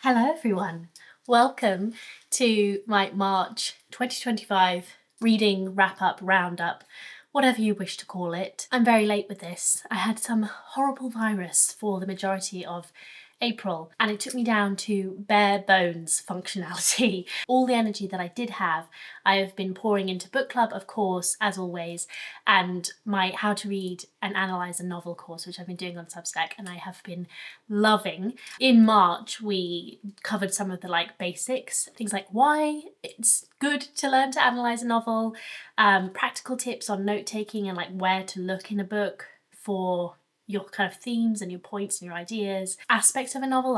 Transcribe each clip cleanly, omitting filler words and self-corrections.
Hello everyone, welcome to my March 2025 reading wrap-up, roundup, whatever you wish to call it. I'm very late with this. I had some horrible virus for the majority of April and it took me down to bare bones functionality. All the energy that I did have, I have been pouring into book club, of course, as always, and my how to read and analyse a novel course, which I've been doing on Substack and I have been loving. In March, we covered some of the basics, things like why it's good to learn to analyse a novel, practical tips on note-taking and where to look in a book for your kind of themes and your points and your ideas, aspects of a novel,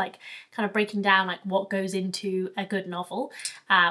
kind of breaking down what goes into a good novel,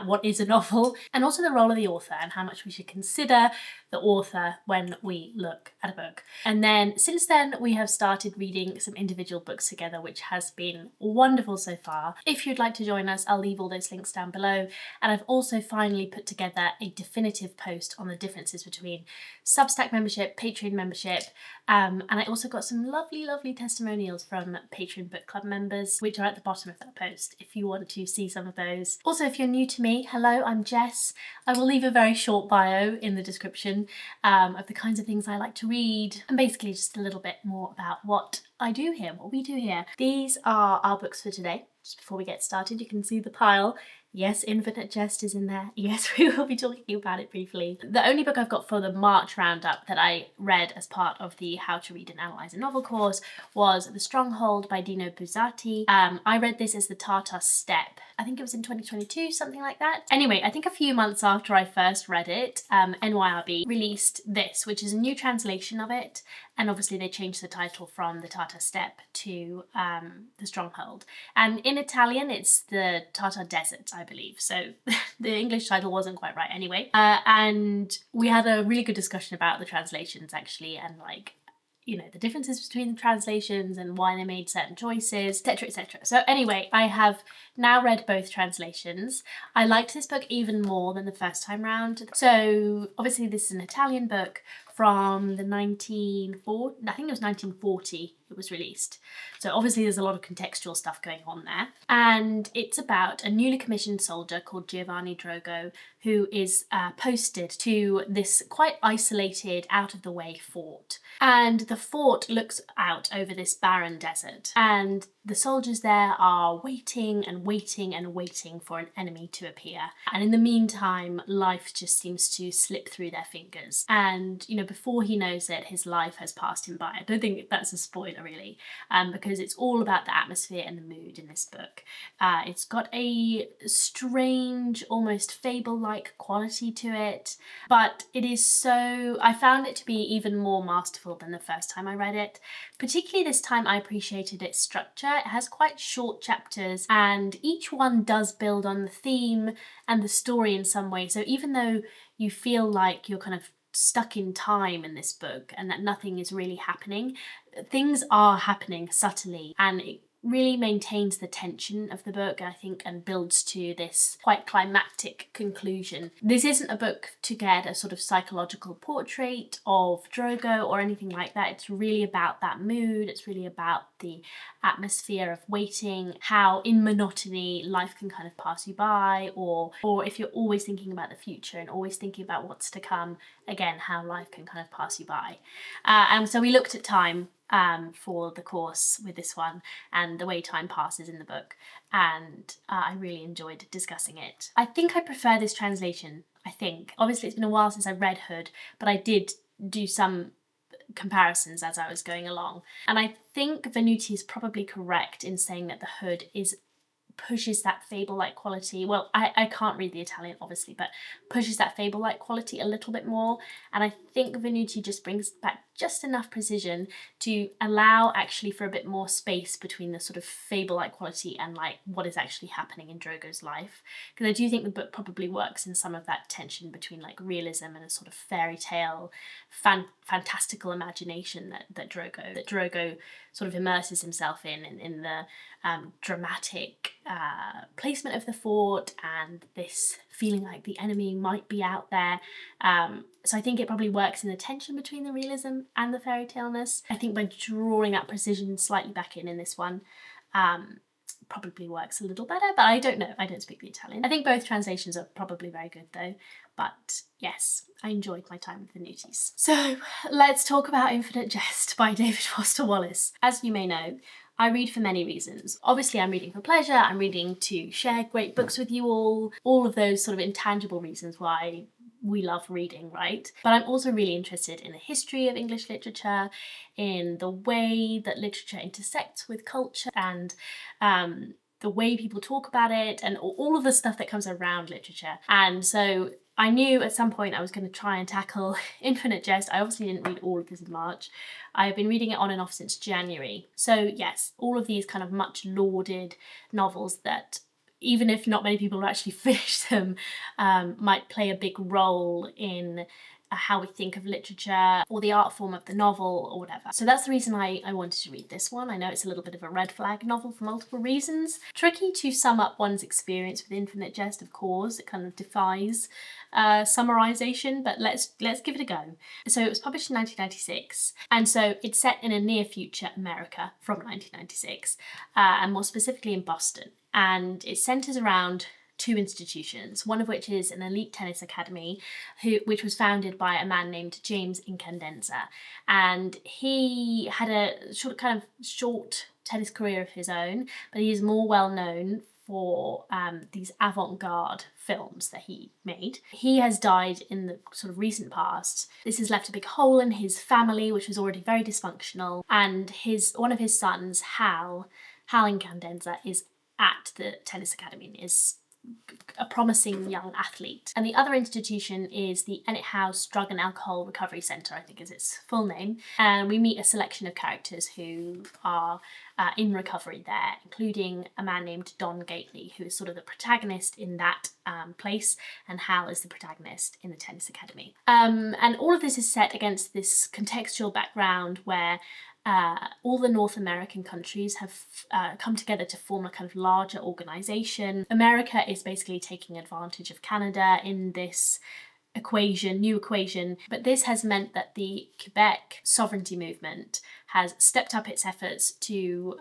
what is a novel, and also the role of the author and how much we should consider the author when we look at a book. And then since then we have started reading some individual books together, which has been wonderful so far. If you'd like to join us, I'll leave all those links down below. And I've also finally put together a definitive post on the differences between Substack membership, Patreon membership, and I also got some lovely testimonials from Patreon book club members, which are at the bottom of that post if you want to see some of those. Also, if you're new to me, hello, I'm Jess. I will leave a very short bio in the description of the kinds of things I like to read, and basically just a little bit more about what I do here, what we do here. These are our books for today. Just before we get started, you can see the pile. Yes, Infinite Jest is in there. Yes, we will be talking about it briefly. The only book I've got for the March roundup that I read as part of the How to Read and Analyse a Novel course was The Stronghold by Dino Buzzati. I read this as the Tartar Steppe. I think it was in 2022, something like that. Anyway, I think a few months after I first read it, NYRB released this, which is a new translation of it. And obviously they changed the title from the Tartar Steppe to The Stronghold. And in Italian, it's the Tartar Desert, I believe. So the English title wasn't quite right anyway. And we had a really good discussion about the translations actually, and the differences between the translations and why they made certain choices, etc, etc. So anyway, I have now read both translations. I liked this book even more than the first time round. So obviously this is an Italian book from the 1940, I think it was 1940 it was released. So obviously there's a lot of contextual stuff going on there. And it's about a newly commissioned soldier called Giovanni Drogo who is posted to this quite isolated, out-of-the-way fort. And the fort looks out over this barren desert. And the soldiers there are waiting and waiting and waiting for an enemy to appear. And in the meantime, life just seems to slip through their fingers. And, before he knows it, his life has passed him by. I don't think that's a spoiler really, because it's all about the atmosphere and the mood in this book. It's got a strange, almost fable-like quality to it, but it is so... I found it to be even more masterful than the first time I read it. Particularly this time I appreciated its structure. It has quite short chapters and each one does build on the theme and the story in some way. So even though you feel like you're kind of stuck in time in this book and that nothing is really happening, things are happening subtly, and it really maintains the tension of the book, I think, and builds to this quite climactic conclusion. This isn't a book to get a sort of psychological portrait of Drogo or anything like that. It's really about that mood. It's really about the atmosphere of waiting, how in monotony life can kind of pass you by, or if you're always thinking about the future and always thinking about what's to come, again, how life can kind of pass you by. And so we looked at time for the course with this one and the way time passes in the book, and I really enjoyed discussing it. I think I prefer this translation, I think. Obviously it's been a while since I read Hood, but I did do some comparisons as I was going along, and I think Venuti is probably correct in saying that the Hood pushes that fable-like quality. Well, I can't read the Italian obviously, but pushes that fable-like quality a little bit more, and I think Venuti just brings back just enough precision to allow actually for a bit more space between the sort of fable-like quality and what is actually happening in Drogo's life, because I do think the book probably works in some of that tension between realism and a sort of fairy tale fantastical imagination that Drogo sort of immerses himself in the dramatic placement of the fort and this feeling like the enemy might be out there. So I think it probably works in the tension between the realism and the fairy tale-ness. I think by drawing that precision slightly back in this one, probably works a little better, but I don't know. I don't speak the Italian. I think both translations are probably very good though. But yes, I enjoyed my time with the Venutis. So let's talk about Infinite Jest by David Foster Wallace. As you may know, I read for many reasons. Obviously, I'm reading for pleasure, I'm reading to share great books with you all of those sort of intangible reasons why we love reading, right? But I'm also really interested in the history of English literature, in the way that literature intersects with culture, and the way people talk about it, and all of the stuff that comes around literature. And so I knew at some point I was going to try and tackle Infinite Jest. I obviously didn't read all of this in March. I've been reading it on and off since January. So yes, all of these kind of much lauded novels that, even if not many people actually finish them, might play a big role in how we think of literature or the art form of the novel or whatever. So that's the reason I wanted to read this one. I know it's a little bit of a red flag novel for multiple reasons. Tricky to sum up one's experience with Infinite Jest, of course. It kind of defies summarization, but let's give it a go. So it was published in 1996, and so it's set in a near future America from 1996, and more specifically in Boston. And it centers around two institutions, one of which is an elite tennis academy, which was founded by a man named James Incandenza. And he had a short tennis career of his own, but he is more well known for these avant-garde films that he made. He has died in the sort of recent past. This has left a big hole in his family, which was already very dysfunctional. And one of his sons, Hal Incandenza, is at the tennis academy and is a promising young athlete. And the other institution is the Ennet House Drug and Alcohol Recovery Centre, I think is its full name. And we meet a selection of characters who are in recovery there, including a man named Don Gately, who is sort of the protagonist in that place, and Hal is the protagonist in the tennis academy. And all of this is set against this contextual background where all the North American countries have come together to form a kind of larger organisation. America is basically taking advantage of Canada in this new equation, but this has meant that the Quebec sovereignty movement has stepped up its efforts to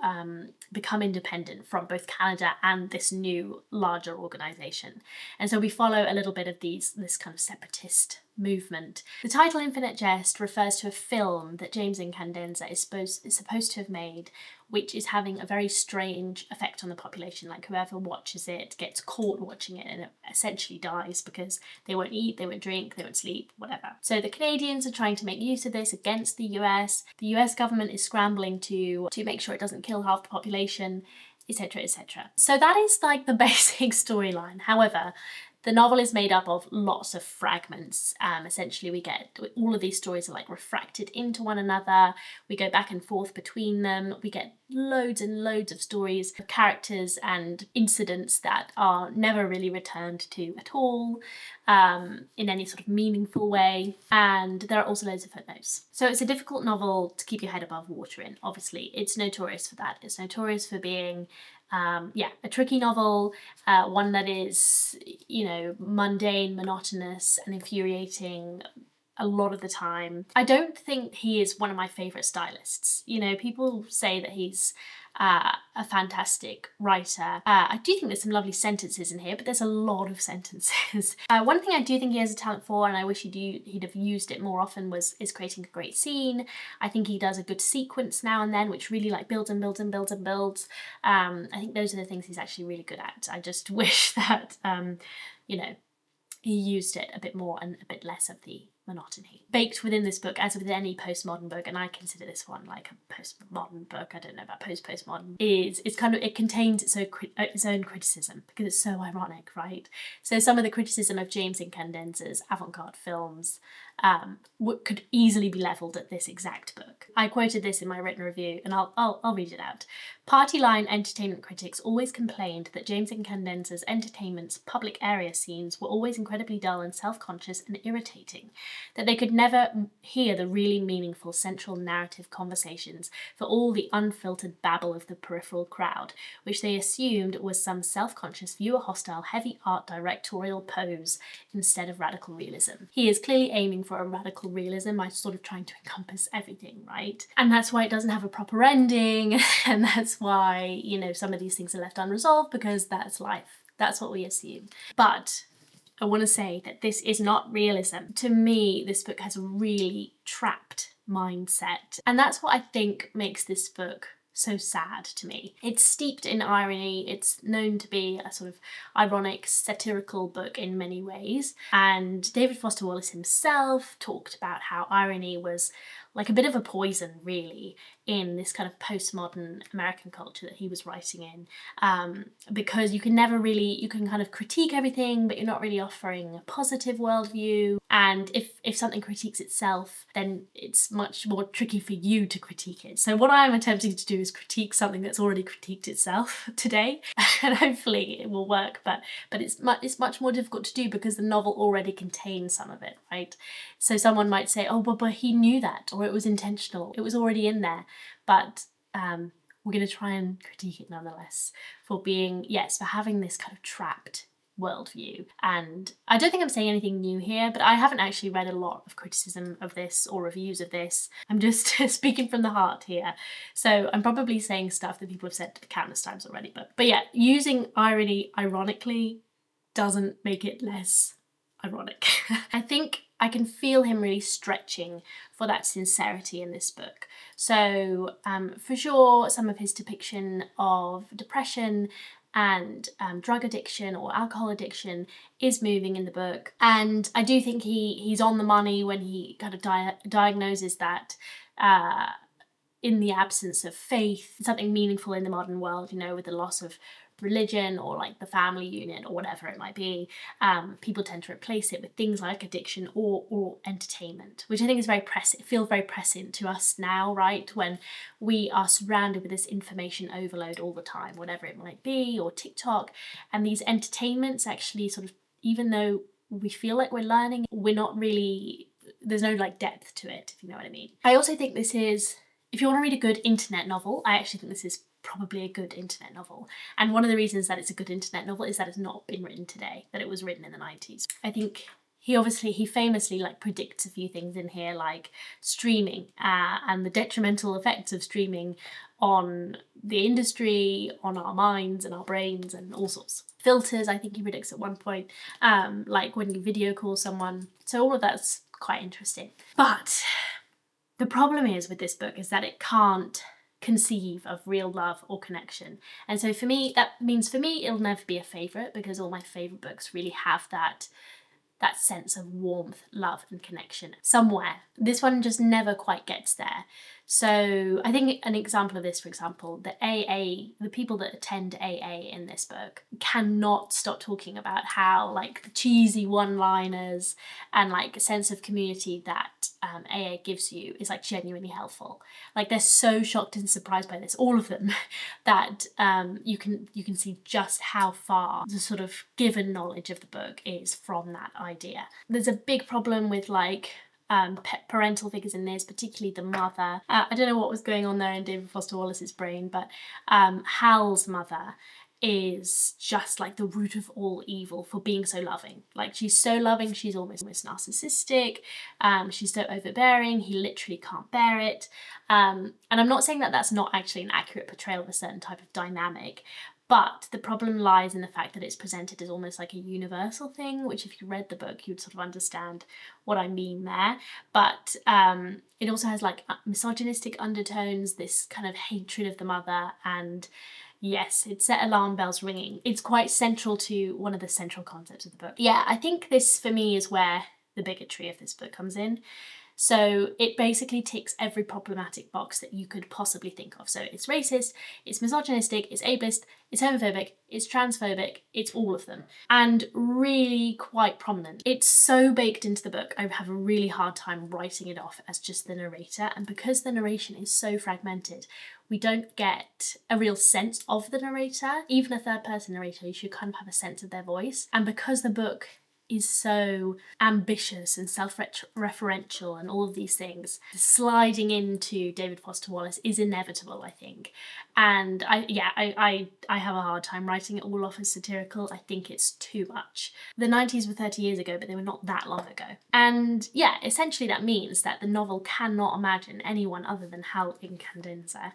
become independent from both Canada and this new larger organisation. And so we follow a little bit of this kind of separatist movement. The title Infinite Jest refers to a film that James Incandenza is supposed to have made, which is having a very strange effect on the population. Like, whoever watches it gets caught watching it and it essentially dies because they won't eat, they won't drink, they won't sleep, whatever. So the Canadians are trying to make use of this against the US. The US government is scrambling to make sure it doesn't kill half the population, etc., etc. So that is like the basic storyline. However, the novel is made up of lots of fragments. Essentially, we get all of these stories are like refracted into one another. We go back and forth between them. We get loads and loads of stories of characters and incidents that are never really returned to at all in any sort of meaningful way. And there are also loads of footnotes. So it's a difficult novel to keep your head above water in. Obviously, it's notorious for that. It's notorious for being a tricky novel, one that is, mundane, monotonous, and infuriating a lot of the time. I don't think he is one of my favourite stylists. People say that he's a fantastic writer. I do think there's some lovely sentences in here, but there's a lot of sentences. One thing I do think he has a talent for, and I wish he'd have used it more often, is creating a great scene. I think he does a good sequence now and then, which really builds and builds and builds and builds. I think those are the things he's actually really good at. I just wish that, he used it a bit more and a bit less of the monotony. Baked within this book, as with any postmodern book, and I consider this one like a postmodern book, I don't know about postmodern, it contains its own criticism, because it's so ironic, right? So some of the criticism of James Incandenza's avant-garde films could easily be levelled at this exact book. I quoted this in my written review, and I'll read it out. Party line entertainment critics always complained that James Incandenza's entertainment's public area scenes were always incredibly dull and self-conscious and irritating, that they could never hear the really meaningful central narrative conversations for all the unfiltered babble of the peripheral crowd, which they assumed was some self-conscious, viewer-hostile, heavy art directorial pose instead of radical realism. He is clearly aiming for a radical realism by sort of trying to encompass everything, right? And that's why it doesn't have a proper ending, and that's why, you know, some of these things are left unresolved, because that's life. That's what we assume. But I want to say that this is not realism. To me, this book has a really trapped mindset, and that's what I think makes this book so sad to me. It's steeped in irony. It's known to be a sort of ironic, satirical book in many ways. And David Foster Wallace himself talked about how irony was like a bit of a poison, really, in this kind of postmodern American culture that he was writing in, because you can never really, you can kind of critique everything, but you're not really offering a positive worldview. And if something critiques itself, then it's much more tricky for you to critique it. So what I'm attempting to do is critique something that's already critiqued itself today, and hopefully it will work. But it's much more difficult to do because the novel already contains some of it, right? So someone might say, oh, but he knew that, or it was intentional. It was already in there. But we're going to try and critique it nonetheless for being, yes, for having this kind of trapped worldview. And I don't think I'm saying anything new here, but I haven't actually read a lot of criticism of this or reviews of this. I'm just speaking from the heart here. So I'm probably saying stuff that people have said countless times already. But yeah, using irony ironically doesn't make it less ironic. I think I can feel him really stretching for that sincerity in this book. So for sure, some of his depiction of depression and drug addiction or alcohol addiction is moving in the book. And I do think he's on the money when he kind of diagnoses that in the absence of faith, something meaningful in the modern world, you know, with the loss of religion or like the family unit or whatever it might be, people tend to replace it with things like addiction or entertainment, which I think is very prescient, feels very prescient to us now, right? When we are surrounded with this information overload all the time, whatever it might be, or TikTok, and these entertainments actually sort of, even though we feel like we're learning, we're not really, there's no like depth to it, if you know what I mean. I also think this is, if you want to read a good internet novel, I actually think this is probably a good internet novel. And one of the reasons that it's a good internet novel is that it's not been written today, that it was written in the 90s. I think he famously like predicts a few things in here, like streaming and the detrimental effects of streaming on the industry, on our minds and our brains and all sorts. Filters, I think he predicts at one point, like when you video call someone. So all of that's quite interesting. But the problem is with this book is that it can't conceive of real love or connection. And so for me, that means for me, it'll never be a favourite, because all my favourite books really have that sense of warmth, love and connection somewhere. This one just never quite gets there. So I think an example of this, for example, the people that attend AA in this book cannot stop talking about how like the cheesy one-liners and like a sense of community that AA gives you is like genuinely helpful. Like they're so shocked and surprised by this, all of them, that you can see just how far the sort of given knowledge of the book is from that idea. There's a big problem with like parental figures in this, particularly the mother. I don't know what was going on there in David Foster Wallace's brain, but Hal's mother is just like the root of all evil for being so loving. Like she's so loving, she's almost narcissistic, she's so overbearing, he literally can't bear it. And I'm not saying that that's not actually an accurate portrayal of a certain type of dynamic, but the problem lies in the fact that it's presented as almost like a universal thing, which if you read the book, you'd sort of understand what I mean there. But it also has like misogynistic undertones, this kind of hatred of the mother, and yes, it set alarm bells ringing. It's quite central to one of the central concepts of the book. Yeah, I think this for me is where the bigotry of this book comes in. So it basically ticks every problematic box that you could possibly think of. So it's racist, it's misogynistic, it's ableist, it's homophobic, it's transphobic, it's all of them. And really quite prominent. It's so baked into the book, I have a really hard time writing it off as just the narrator. And because the narration is so fragmented, we don't get a real sense of the narrator. Even a third person narrator, you should kind of have a sense of their voice. And because the book is so ambitious and self-referential and all of these things. Sliding into David Foster Wallace is inevitable, I think. And I have a hard time writing it all off as satirical. I think it's too much. The 90s were 30 years ago, but they were not that long ago. And yeah, essentially that means that the novel cannot imagine anyone other than Hal Incandenza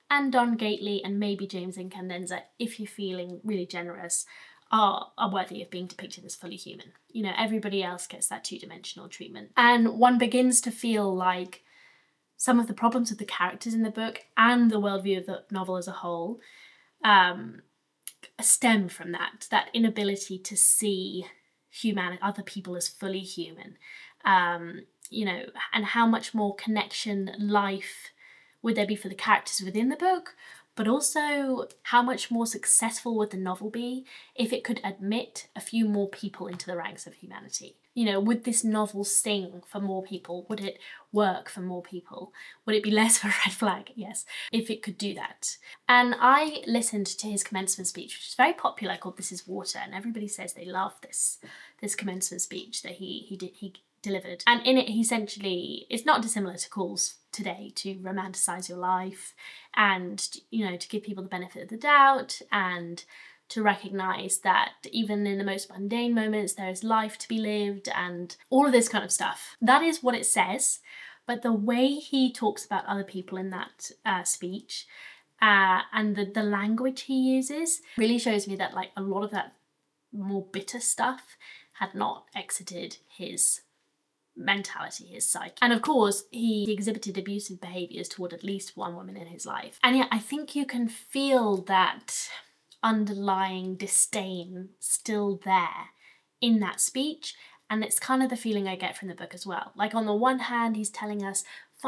and Don Gately and maybe James Incandenza, if you're feeling really generous, are worthy of being depicted as fully human. You know, everybody else gets that two-dimensional treatment. And one begins to feel like some of the problems with the characters in the book and the worldview of the novel as a whole stem from that inability to see other people as fully human. You know, and how much more connection, life would there be for the characters within the book, but also how much more successful would the novel be if it could admit a few more people into the ranks of humanity? You know, would this novel sing for more people? Would it work for more people? Would it be less of a red flag? Yes, if it could do that. And I listened to his commencement speech, which is very popular, called This Is Water, and everybody says they love this commencement speech that he delivered. And in it, he essentially, it's not dissimilar to calls today to romanticize your life and, you know, to give people the benefit of the doubt and to recognize that even in the most mundane moments there is life to be lived and all of this kind of stuff. That is what it says, but the way he talks about other people in that speech and the language he uses really shows me that like a lot of that more bitter stuff had not exited his mentality, his psyche. And of course, he exhibited abusive behaviours toward at least one woman in his life. And yeah, I think you can feel that underlying disdain still there in that speech. And it's kind of the feeling I get from the book as well. Like on the one hand, he's telling us,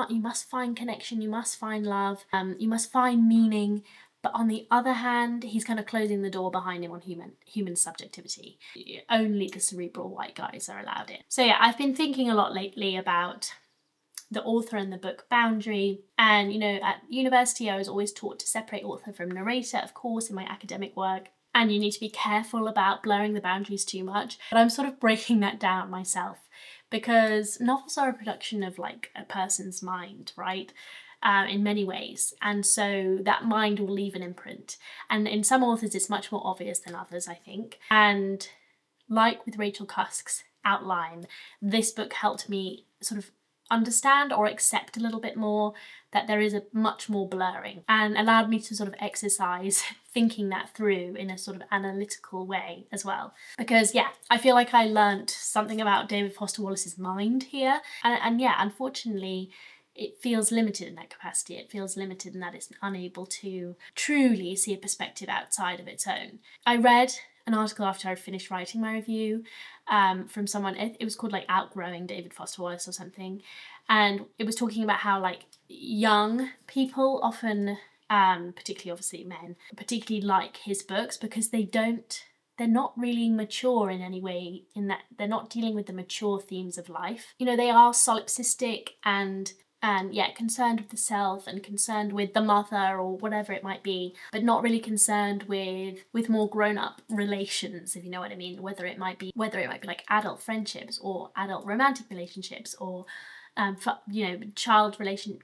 you must find connection, you must find love, you must find meaning. But on the other hand, he's kind of closing the door behind him on human subjectivity. Only the cerebral white guys are allowed in. So yeah, I've been thinking a lot lately about the author and the book boundary. And, you know, at university, I was always taught to separate author from narrator, of course, in my academic work. And you need to be careful about blurring the boundaries too much. But I'm sort of breaking that down myself because novels are a production of like a person's mind, right? In many ways, and so that mind will leave an imprint, and in some authors it's much more obvious than others, I think. And like with Rachel Cusk's outline, this book helped me sort of understand or accept a little bit more that there is a much more blurring, and allowed me to sort of exercise thinking that through in a sort of analytical way as well. Because yeah, I feel like I learnt something about David Foster Wallace's mind here, and yeah, unfortunately it feels limited in that capacity. It feels limited in that it's unable to truly see a perspective outside of its own. I read an article after I finished writing my review from someone, it was called like Outgrowing David Foster Wallace or something, and it was talking about how like young people often, particularly obviously men, particularly like his books because they're not really mature in any way, in that they're not dealing with the mature themes of life. You know, they are solipsistic and yeah, concerned with the self and concerned with the mother or whatever it might be, but not really concerned with more grown-up relations, if you know what I mean. Whether it might be like adult friendships or adult romantic relationships or you know,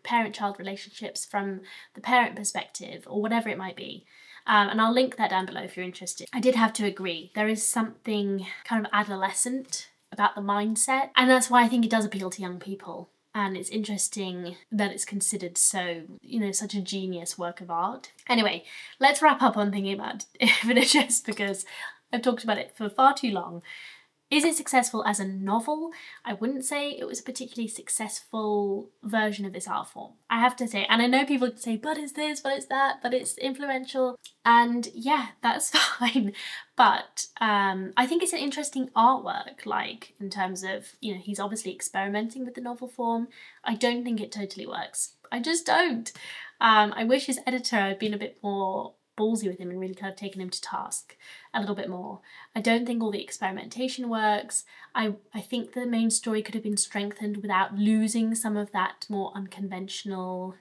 parent-child relationships from the parent perspective or whatever it might be. And I'll link that down below if you're interested. I did have to agree, there is something kind of adolescent about the mindset, and that's why I think it does appeal to young people. And it's interesting that it's considered so, you know, such a genius work of art. Anyway, let's wrap up on thinking about Jest because I've talked about it for far too long. Is it successful as a novel? I wouldn't say it was a particularly successful version of this art form, I have to say. And I know people say, but it's this, but it's that, but it's influential. And yeah, that's fine. But I think it's an interesting artwork, like in terms of, you know, he's obviously experimenting with the novel form. I don't think it totally works. I just don't. I wish his editor had been a bit more ballsy with him and really kind of taken him to task a little bit more. I don't think all the experimentation works. I think the main story could have been strengthened without losing some of that more unconventional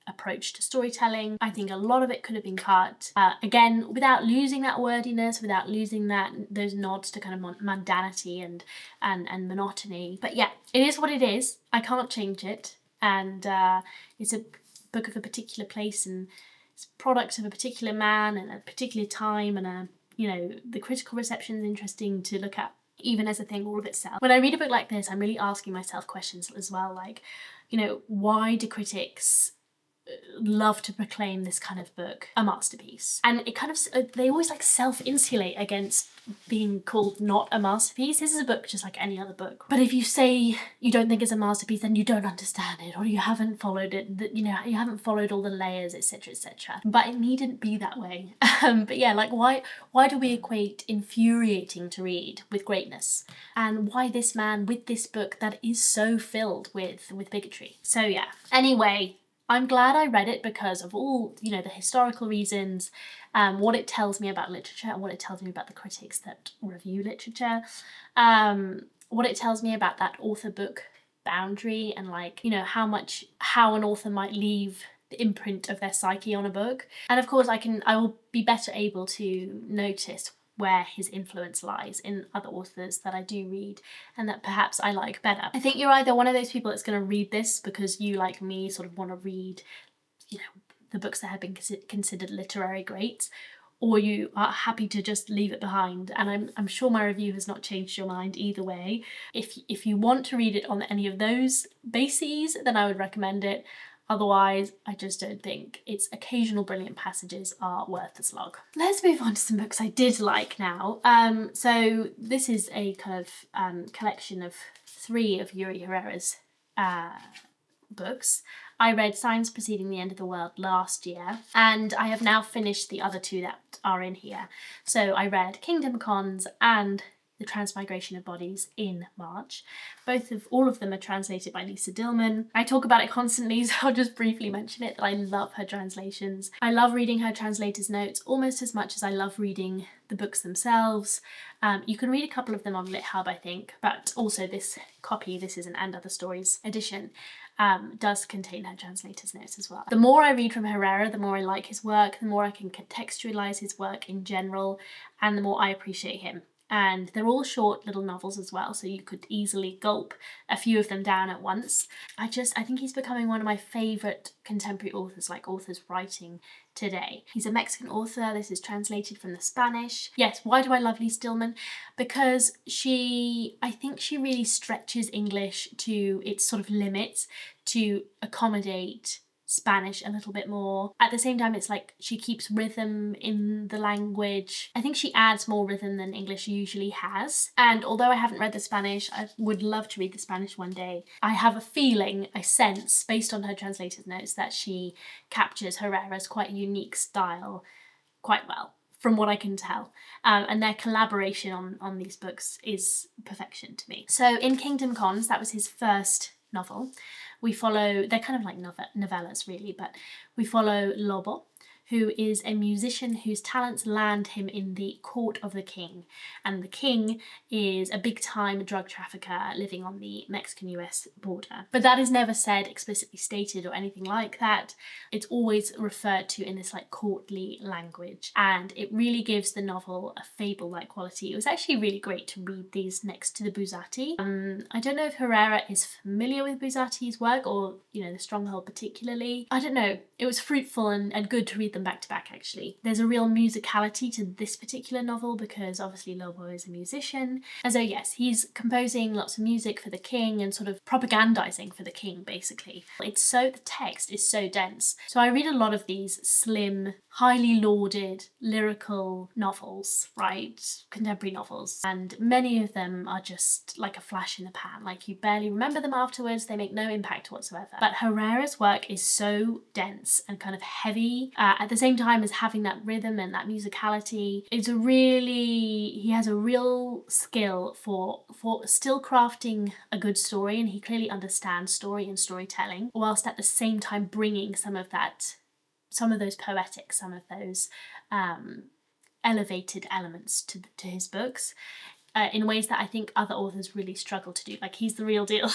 approach to storytelling. I think a lot of it could have been cut, again, without losing that wordiness, without losing those nods to kind of mundanity and monotony. But yeah, it is what it is. I can't change it, and it's a book of a particular place, and it's a product of a particular man and a particular time, and the critical reception is interesting to look at, even as a thing all of itself. When I read a book like this, I'm really asking myself questions as well, like, why do critics love to proclaim this kind of book a masterpiece? And it kind of, they always like self-insulate against being called not a masterpiece. This is a book just like any other book. But if you say you don't think it's a masterpiece, then you don't understand it, or you haven't followed it, you haven't followed all the layers, etc., etc. But it needn't be that way. But yeah, like why do we equate infuriating to read with greatness? And why this man with this book that is so filled with bigotry? So yeah. Anyway, I'm glad I read it because of all, the historical reasons, what it tells me about literature, and what it tells me about the critics that review literature, what it tells me about that author-book boundary, and like, how an author might leave the imprint of their psyche on a book. And of course I will be better able to notice where his influence lies in other authors that I do read and that perhaps I like better. I think you're either one of those people that's going to read this because you, like me, sort of want to read, the books that have been considered literary greats, or you are happy to just leave it behind. And I'm sure my review has not changed your mind either way. If you want to read it on any of those bases, then I would recommend it. Otherwise, I just don't think its occasional brilliant passages are worth the slog. Let's move on to some books I did like now. So this is a kind of collection of 3 of Yuri Herrera's books. I read Signs Preceding the End of the World last year, and I have now finished the other 2 that are in here. So I read Kingdom Cons and The Transmigration of Bodies in March. All of them are translated by Lisa Dillman. I talk about it constantly, so I'll just briefly mention it, that I love her translations. I love reading her translator's notes almost as much as I love reading the books themselves. You can read a couple of them on LitHub, I think, but also this is an And Other Stories edition, does contain her translator's notes as well. The more I read from Herrera, the more I like his work, the more I can contextualise his work in general, and the more I appreciate him. And they're all short little novels as well, so you could easily gulp a few of them down at once. I think he's becoming one of my favourite contemporary authors, like authors writing today. He's a Mexican author. This is translated from the Spanish. Yes, why do I love Lisa Dillman? Because I think she really stretches English to its sort of limits to accommodate Spanish a little bit more. At the same time, it's like she keeps rhythm in the language. I think she adds more rhythm than English usually has. And although I haven't read the Spanish, I would love to read the Spanish one day. I have a feeling, I sense, based on her translator's notes, that she captures Herrera's quite unique style quite well, from what I can tell. And their collaboration on these books is perfection to me. So in Kingdom Cons, that was his first novel. We follow, they're kind of like novellas really, but we follow Lobo, who is a musician whose talents land him in the court of the king. And the king is a big-time drug trafficker living on the Mexican-US border. But that is never said, explicitly stated, or anything like that. It's always referred to in this like courtly language. And it really gives the novel a fable-like quality. It was actually really great to read these next to the Buzzati. I don't know if Herrera is familiar with Buzzati's work, or, the Stronghold particularly. I don't know. It was fruitful and good to read them back to back, actually. There's a real musicality to this particular novel because obviously Lobo is a musician. And so yes, he's composing lots of music for the king and sort of propagandizing for the king, basically. The text is so dense. So I read a lot of these slim, highly lauded, lyrical novels, right? Contemporary novels. And many of them are just like a flash in the pan. Like you barely remember them afterwards. They make no impact whatsoever. But Herrera's work is so dense and kind of heavy, at the same time as having that rhythm and that musicality. He has a real skill for still crafting a good story, and he clearly understands story and storytelling, whilst at the same time bringing some of those poetics, some of those elevated elements to his books. in ways that I think other authors really struggle to do. Like, he's the real deal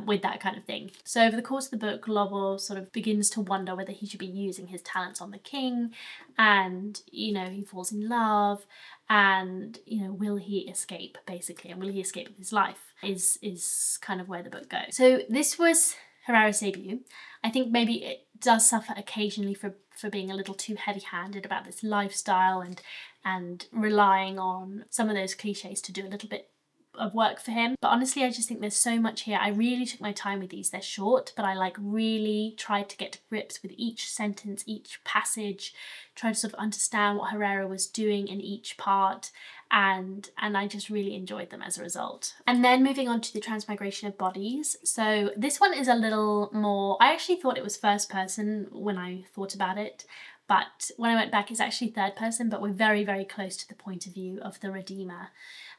with that kind of thing. So over the course of the book, Lovell sort of begins to wonder whether he should be using his talents on the king, and, you know, he falls in love, and, you know, will he escape, basically, and will he escape with his life is kind of where the book goes. So this was Herrera's debut. I think maybe it does suffer occasionally for being a little too heavy-handed about this lifestyle and relying on some of those cliches to do a little bit of work for him. But honestly, I just think there's so much here. I really took my time with these. They're short, but I like really tried to get to grips with each sentence, each passage, try to sort of understand what Herrera was doing in each part, and I just really enjoyed them as a result. And then moving on to the Transmigration of Bodies. So this one is a little more, I actually thought it was first person when I thought about it, but when I went back it's actually third person, but we're very, very close to the point of view of the Redeemer.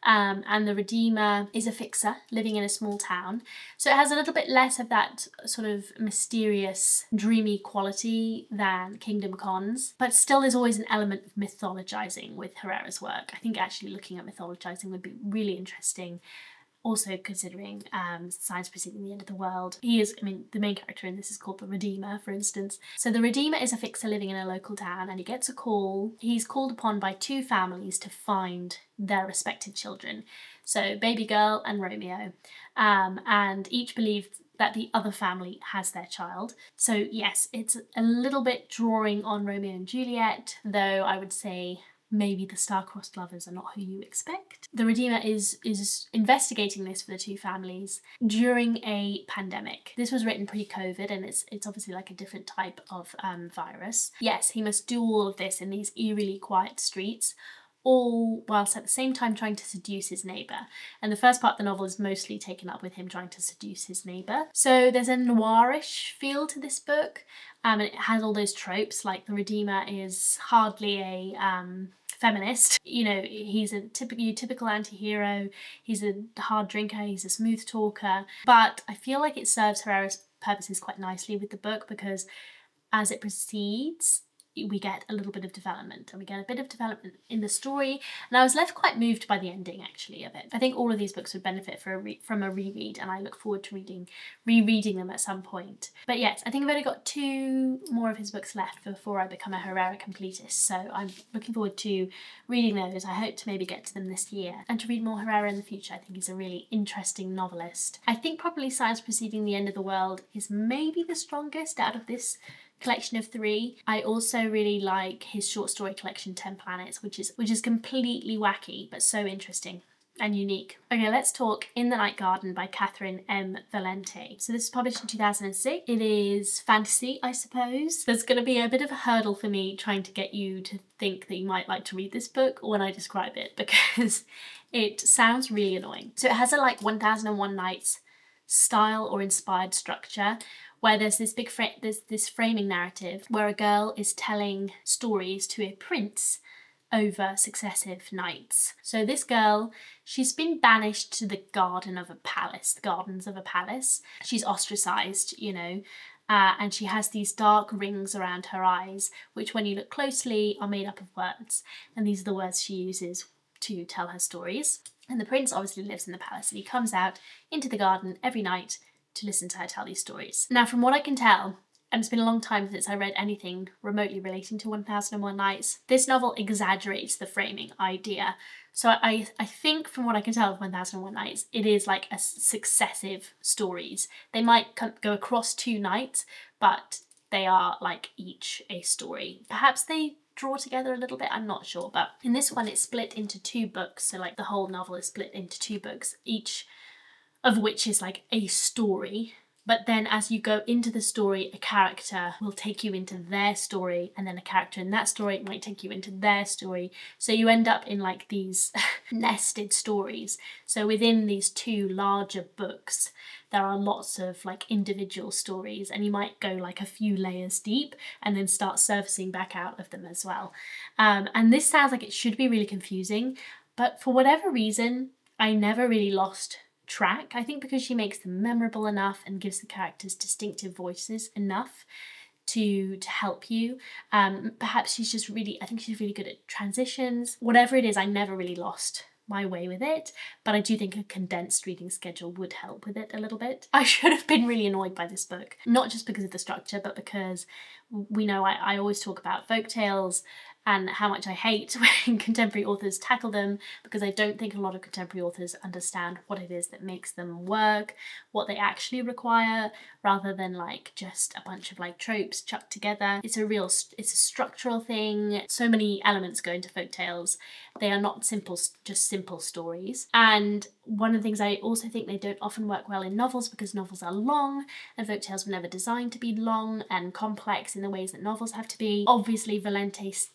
And the Redeemer is a fixer living in a small town. So it has a little bit less of that sort of mysterious, dreamy quality than Kingdom Cons, but still there's always an element of mythologizing with Herrera's work. I think actually looking at mythologizing would be really interesting. Also considering Signs Preceding the End of the World. He is, I mean, the main character in this is called the Redeemer, for instance. So the Redeemer is a fixer living in a local town, and he gets a call. He's called upon by two families to find their respective children. So baby girl and Romeo. And each believe that the other family has their child. So yes, it's a little bit drawing on Romeo and Juliet, though I would say maybe the star-crossed lovers are not who you expect. The Redeemer is investigating this for the two families during a pandemic. This was written pre-COVID, and it's obviously like a different type of virus. Yes, he must do all of this in these eerily quiet streets, all whilst at the same time trying to seduce his neighbour. And the first part of the novel is mostly taken up with him trying to seduce his neighbour. So there's a noirish feel to this book, and it has all those tropes, like the Redeemer is hardly a feminist. You know, he's a typical anti-hero, he's a hard drinker, he's a smooth talker. But I feel like it serves Herrera's purposes quite nicely with the book, because as it proceeds, we get a little bit of development, and we get a bit of development in the story, and I was left quite moved by the ending actually of it. I think all of these books would benefit from a reread, and I look forward to rereading them at some point. But yes, I think I've only got 2 more of his books left before I become a Herrera completist, so I'm looking forward to reading those. I hope to maybe get to them this year, and to read more Herrera in the future. I think he's a really interesting novelist. I think probably Signs Preceding the End of the World is maybe the strongest out of this collection of 3. I also really like his short story collection 10 Planets, which is completely wacky but so interesting and unique. Okay, let's talk In the Night Garden by Catherynne M. Valente. So this was published in 2006. It is fantasy, I suppose. There's going to be a bit of a hurdle for me trying to get you to think that you might like to read this book when I describe it, because it sounds really annoying. So it has a like 1001 Nights style or inspired structure, where there's this big this framing narrative where a girl is telling stories to a prince over successive nights. So this girl, she's been banished to the gardens of a palace. She's ostracized, you know, and she has these dark rings around her eyes, which when you look closely are made up of words. And these are the words she uses to tell her stories. And the prince obviously lives in the palace, and he comes out into the garden every night to listen to her tell these stories. Now, from what I can tell, and it's been a long time since I read anything remotely relating to 1001 Nights, this novel exaggerates the framing idea. So I think from what I can tell of 1001 Nights, it is like a successive stories. They might go across 2 nights, but they are like each a story. Perhaps they draw together a little bit, I'm not sure, but in this one it's split into 2 books. So like the whole novel is split into 2 books, each of which is like a story. But then as you go into the story, a character will take you into their story, and then a character in that story might take you into their story. So you end up in like these nested stories. So within these 2 larger books, there are lots of like individual stories, and you might go like a few layers deep and then start surfacing back out of them as well. And this sounds like it should be really confusing, but for whatever reason, I never really lost track. I think because she makes them memorable enough and gives the characters distinctive voices enough to help you. Perhaps she's just really, I think she's really good at transitions. Whatever it is, I never really lost my way with it, but I do think a condensed reading schedule would help with it a little bit. I should have been really annoyed by this book, not just because of the structure, but because we know I always talk about folktales and how much I hate when contemporary authors tackle them, because I don't think a lot of contemporary authors understand what it is that makes them work, what they actually require, rather than like just a bunch of like tropes chucked together. It's a structural thing. So many elements go into folktales. They are not just simple stories. And one of the things I also think they don't often work well in novels, because novels are long and folktales were never designed to be long and complex in the ways that novels have to be. Obviously, Valente,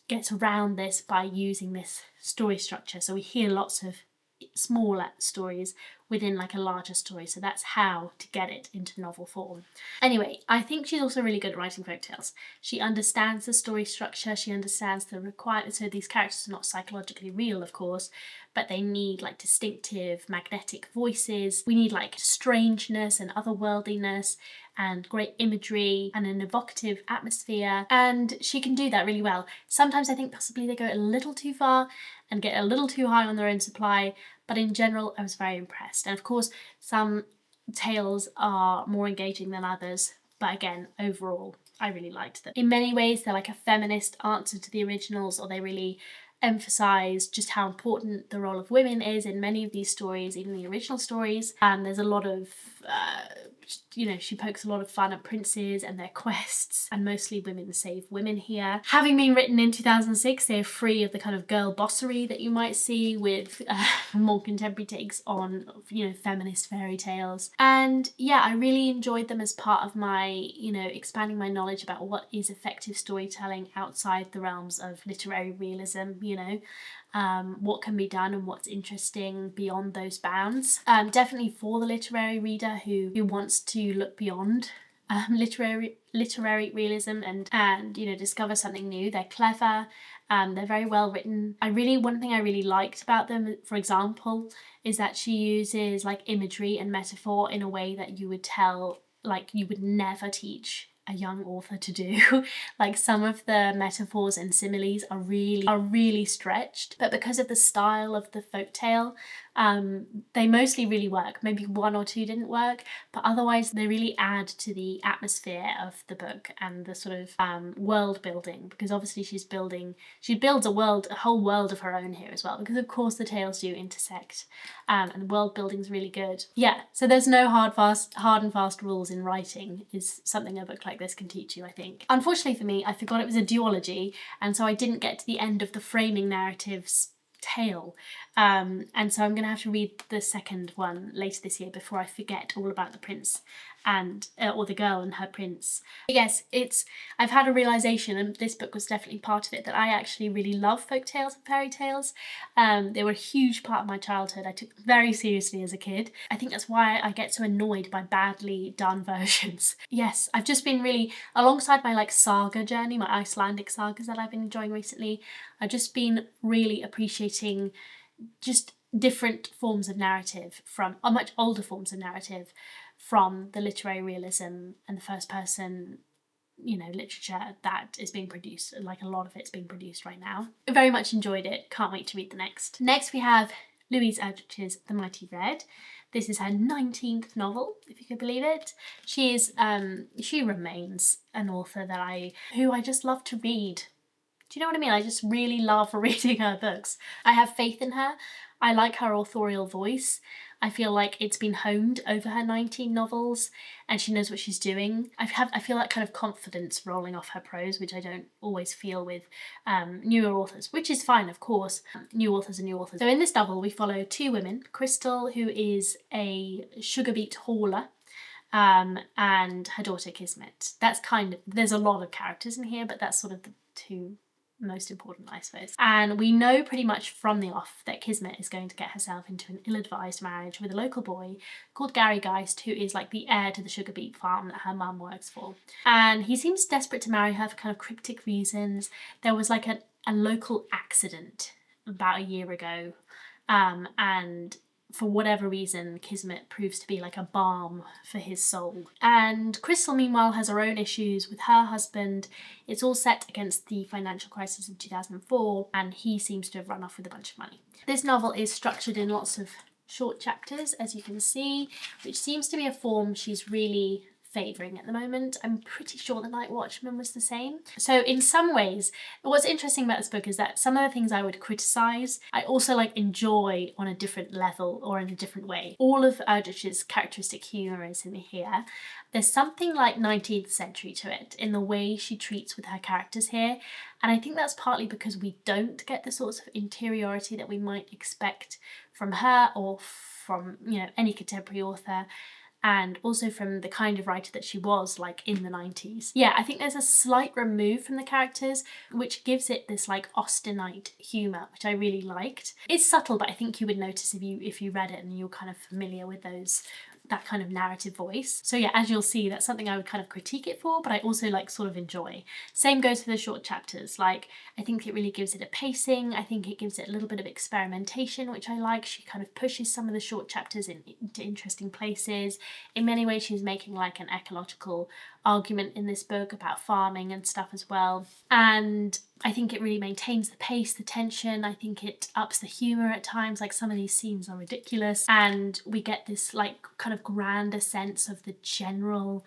gets around this by using this story structure. So we hear lots of smaller stories within like a larger story. So that's how to get it into novel form. Anyway, I think she's also really good at writing folktales. She understands the story structure. She understands the requirements. So these characters are not psychologically real, of course, but they need like distinctive magnetic voices. We need like strangeness and otherworldliness and great imagery and an evocative atmosphere, and she can do that really well. Sometimes I think possibly they go a little too far and get a little too high on their own supply, but in general I was very impressed. And of course some tales are more engaging than others, but again, overall I really liked them. In many ways they're like a feminist answer to the originals, or they really emphasise just how important the role of women is in many of these stories, even the original stories. And there's a lot of, she pokes a lot of fun at princes and their quests, and mostly women save women here. Having been written in 2006, they're free of the kind of girl bossery that you might see with more contemporary takes on, feminist fairy tales. And yeah, I really enjoyed them as part of my, expanding my knowledge about what is effective storytelling outside the realms of literary realism, what can be done and what's interesting beyond those bounds. Definitely for the literary reader who wants to look beyond literary realism and discover something new. They're clever, they're very well written. One thing I really liked about them, for example, is that she uses like imagery and metaphor in a way that you would never teach a young author to do. Like some of the metaphors and similes are really stretched, but because of the style of the folktale, they mostly really work. Maybe one or two didn't work, but otherwise they really add to the atmosphere of the book and the sort of world building, because obviously she builds a whole world of her own here as well, because of course the tales do intersect, and the world building's really good. Yeah, so there's no hard and fast rules in writing is something a book like this can teach you, I think. Unfortunately for me, I forgot it was a duology, and so I didn't get to the end of the framing narrative's tale, and so I'm gonna have to read the second one later this year before I forget all about the prince and or the girl and her prince. But yes, I've had a realization, and this book was definitely part of it, that I actually really love folk tales and fairy tales. They were a huge part of my childhood. I took them very seriously as a kid. I think that's why I get so annoyed by badly done versions. Yes, I've just been really, alongside my saga journey, my Icelandic sagas that I've been enjoying recently, I've just been really appreciating just different forms of narrative, from much older forms of narrative, from the literary realism and the first person literature that is being produced. Like a lot of it's being produced right now. I very much enjoyed it. Can't wait to read the next. Next we have Louise Erdrich's The Mighty Red. This is her 19th novel, if you could believe it. She remains an author who I just love to read. Do you know what I mean? I just really love reading her books. I have faith in her. I like her authorial voice. I feel like it's been honed over her 19 novels and she knows what she's doing. I feel that kind of confidence rolling off her prose, which I don't always feel with newer authors, which is fine, of course. New authors are new authors. So in this novel, we follow two women, Crystal, who is a sugar beet hauler, and her daughter Kismet. There's a lot of characters in here, but that's sort of the two most important, I suppose. And we know pretty much from the off that Kismet is going to get herself into an ill-advised marriage with a local boy called Gary Geist, who is like the heir to the sugar beet farm that her mum works for. And he seems desperate to marry her for kind of cryptic reasons. There was like a local accident about a year ago, and for whatever reason, Kismet proves to be like a balm for his soul. And Crystal, meanwhile, has her own issues with her husband. It's all set against the financial crisis of 2004, and he seems to have run off with a bunch of money. This novel is structured in lots of short chapters, as you can see, which seems to be a form she's really favouring at the moment. I'm pretty sure The Night Watchman was the same. So in some ways, what's interesting about this book is that some of the things I would criticise, I also like enjoy on a different level or in a different way. All of Erdrich's characteristic humour is in here. There's something like 19th century to it in the way she treats with her characters here. And I think that's partly because we don't get the sorts of interiority that we might expect from her or from, you know, any contemporary author, and also from the kind of writer that she was like in the 90s. Yeah, I think there's a slight remove from the characters, which gives it this like Austenite humour, which I really liked. It's subtle, but I think you would notice if you read it and you're kind of familiar with that kind of narrative voice. So yeah, as you'll see, that's something I would kind of critique it for, but I also like sort of enjoy. Same goes for the short chapters. Like, I think it really gives it a pacing. I think it gives it a little bit of experimentation, which I like. She kind of pushes some of the short chapters into interesting places. In many ways, she's making like an ecological argument in this book about farming and stuff as well. And I think it really maintains the pace, the tension. I think it ups the humour at times, like some of these scenes are ridiculous. And we get this like kind of grander sense of the general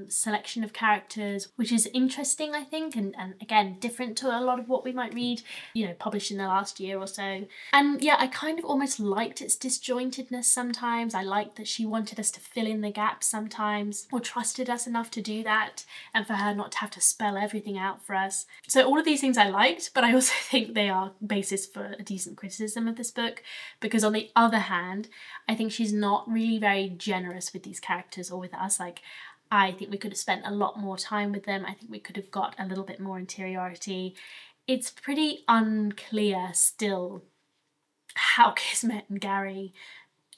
selection of characters, which is interesting, I think, and again, different to a lot of what we might read, you know, published in the last year or so. And yeah, I kind of almost liked its disjointedness sometimes. I liked that she wanted us to fill in the gaps sometimes, or trusted us enough to do that, and for her not to have to spell everything out for us. So all of these things I liked, but I also think they are basis for a decent criticism of this book, because on the other hand, I think she's not really very generous with these characters or with us. Like, I think we could have spent a lot more time with them. I think we could have got a little bit more interiority. It's pretty unclear still how Kismet and Gary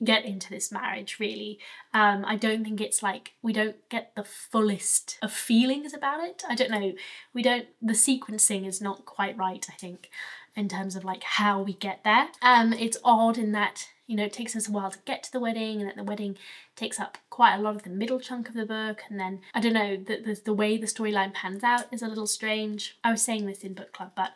get into this marriage, really. I don't think it's like, we don't get the fullest of feelings about it. I don't know, the sequencing is not quite right, I think, in terms of like how we get there. It's odd in that, you know, it takes us a while to get to the wedding, and that the wedding takes up quite a lot of the middle chunk of the book, and then, I don't know, the way the storyline pans out is a little strange. I was saying this in book club, but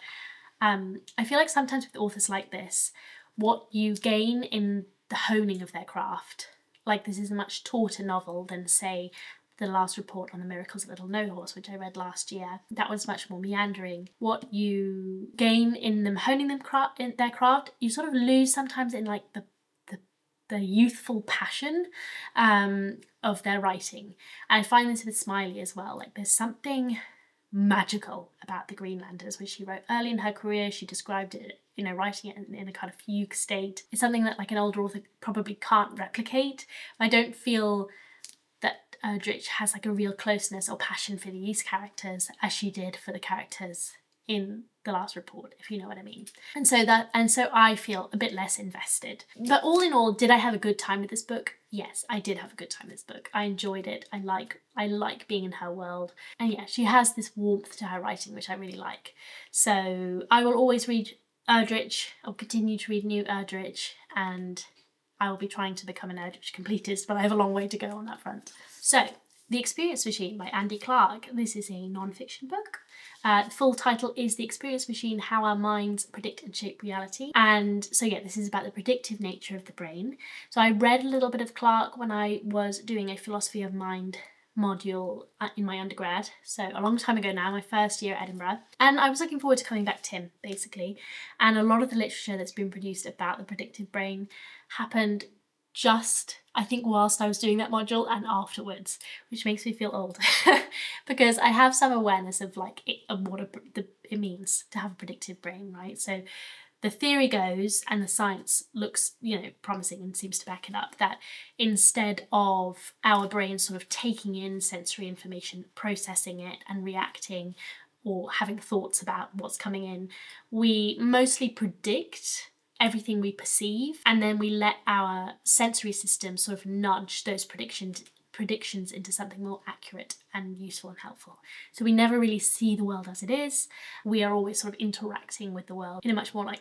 I feel like sometimes with authors like this, what you gain in the honing of their craft, like this is a much taughter novel than, say, The Last Report on the Miracles of Little No Horse, which I read last year. That was much more meandering. What you gain in them honing in their craft, you sort of lose sometimes in like the youthful passion of their writing. And I find this with Smiley as well. Like, there's something magical about the Greenlanders, which she wrote early in her career. She described it, you know, writing it in a kind of fugue state. It's something that like an older author probably can't replicate. I don't feel that Erdrich has like a real closeness or passion for these characters as she did for the characters in The Last Report, if you know what I mean. And so I feel a bit less invested. But all in all, did I have a good time with this book? Yes, I did have a good time with this book. I enjoyed it. I like being in her world. And yeah, she has this warmth to her writing, which I really like. So I will always read Erdrich. I'll continue to read new Erdrich, and I will be trying to become an Erdrich completist, but I have a long way to go on that front. So, The Experience Machine by Andy Clark. This is a non-fiction book. The full title is The Experience Machine: How Our Minds Predict and Shape Reality. And so yeah, this is about the predictive nature of the brain. So I read a little bit of Clark when I was doing a philosophy of mind module in my undergrad, so a long time ago now, my first year at Edinburgh, and I was looking forward to coming back to him, basically. And a lot of the literature that's been produced about the predictive brain happened just, I think, whilst I was doing that module and afterwards, which makes me feel old because I have some awareness of like what it means to have a predictive brain, right? So the theory goes, and the science looks, you know, promising and seems to back it up, that instead of our brains sort of taking in sensory information, processing it and reacting or having thoughts about what's coming in, we mostly predict everything we perceive, and then we let our sensory system sort of nudge those predictions into something more accurate and useful and helpful. So we never really see the world as it is. We are always sort of interacting with the world in a much more like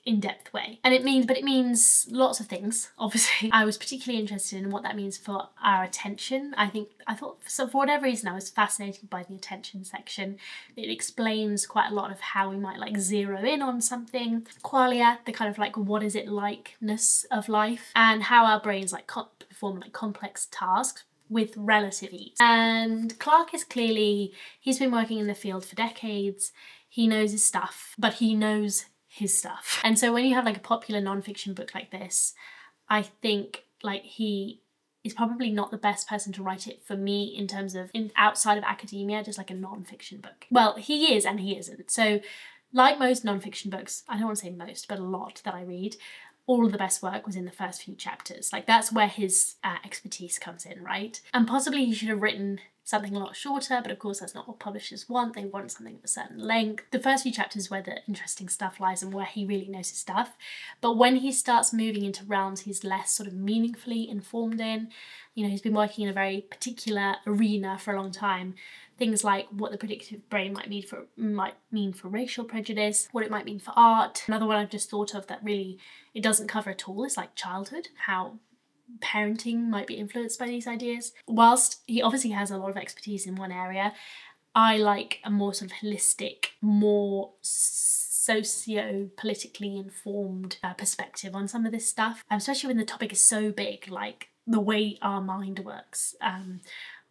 in-depth way. And it means lots of things, obviously. I was particularly interested in what that means for our attention. I thought, so for whatever reason, I was fascinated by the attention section. It explains quite a lot of how we might like zero in on something. Qualia, the kind of like what is it likeness of life, and how our brains like perform like complex tasks with relative ease. And Clark is clearly, he's been working in the field for decades. He knows his stuff, but he knows his stuff. And so when you have like a popular non-fiction book like this, I think like he is probably not the best person to write it for me in terms of outside of academia, just like a non-fiction book. Well, he is and he isn't. So like most non-fiction books, I don't want to say most, but a lot that I read, all of the best work was in the first few chapters. Like that's where his expertise comes in, right? And possibly he should have written something a lot shorter, but of course that's not what publishers want. They want something of a certain length. The first few chapters where the interesting stuff lies and where he really knows his stuff. But when he starts moving into realms he's less sort of meaningfully informed in, you know, he's been working in a very particular arena for a long time. Things like what the predictive brain might mean for racial prejudice, what it might mean for art. Another one I've just thought of that really it doesn't cover at all is like childhood, how parenting might be influenced by these ideas. Whilst he obviously has a lot of expertise in one area, I like a more sort of holistic, more socio-politically informed perspective on some of this stuff, especially when the topic is so big, like the way our mind works.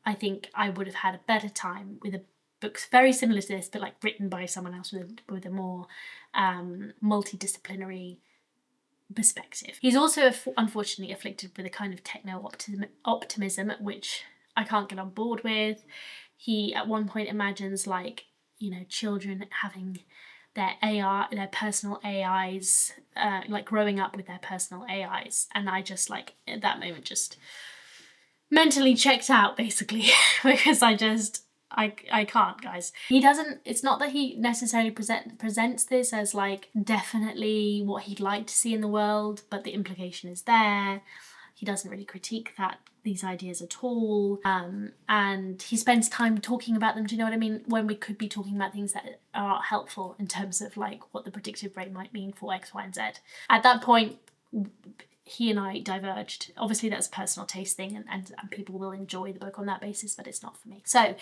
I think I would have had a better time with a book very similar to this, but like written by someone else with a more multidisciplinary perspective. He's also unfortunately afflicted with a kind of techno-optimism, which I can't get on board with. He at one point imagines like, you know, children having their personal AIs, like growing up with their personal AIs. And I just like, at that moment, just mentally checked out basically because I can't, guys. He doesn't, it's not that he necessarily presents this as like definitely what he'd like to see in the world, but the implication is there. He doesn't really critique these ideas at all. And he spends time talking about them, do you know what I mean? When we could be talking about things that are helpful in terms of like what the predictive brain might mean for X, Y, and Z. At that point, he and I diverged. Obviously that's a personal taste thing and people will enjoy the book on that basis, but it's not for me. So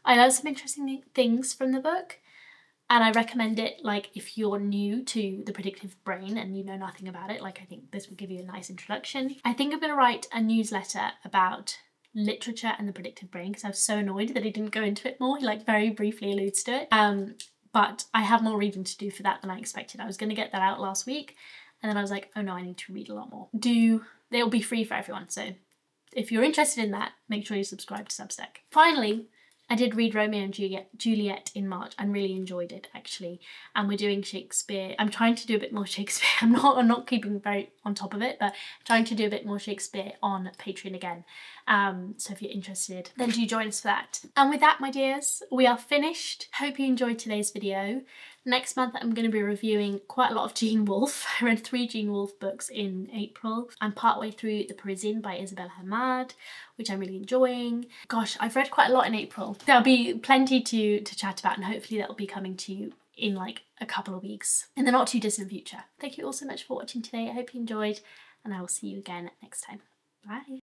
I learned some interesting things from the book and I recommend it like if you're new to the predictive brain and you know nothing about it. Like I think this will give you a nice introduction. I think I'm going to write a newsletter about literature and the predictive brain because I was so annoyed that he didn't go into it more. He like very briefly alludes to it. But I have more reading to do for that than I expected. I was going to get that out last week. And then I was like, oh no, I need to read a lot more. They'll be free for everyone. So if you're interested in that, make sure you subscribe to Substack. Finally, I did read Romeo and Juliet in March and really enjoyed it actually. And we're doing Shakespeare. I'm trying to do a bit more Shakespeare. I'm not keeping very on top of it, but trying to do a bit more Shakespeare on Patreon again. So if you're interested, then do join us for that. And with that, my dears, we are finished. Hope you enjoyed today's video. Next month, I'm going to be reviewing quite a lot of Gene Wolfe. I read 3 Gene Wolfe books in April. I'm partway through The Parisian by Isabelle Hamad, which I'm really enjoying. Gosh, I've read quite a lot in April. There'll be plenty to chat about and hopefully that'll be coming to you in like a couple of weeks in the not too distant future. Thank you all so much for watching today. I hope you enjoyed and I will see you again next time. Bye.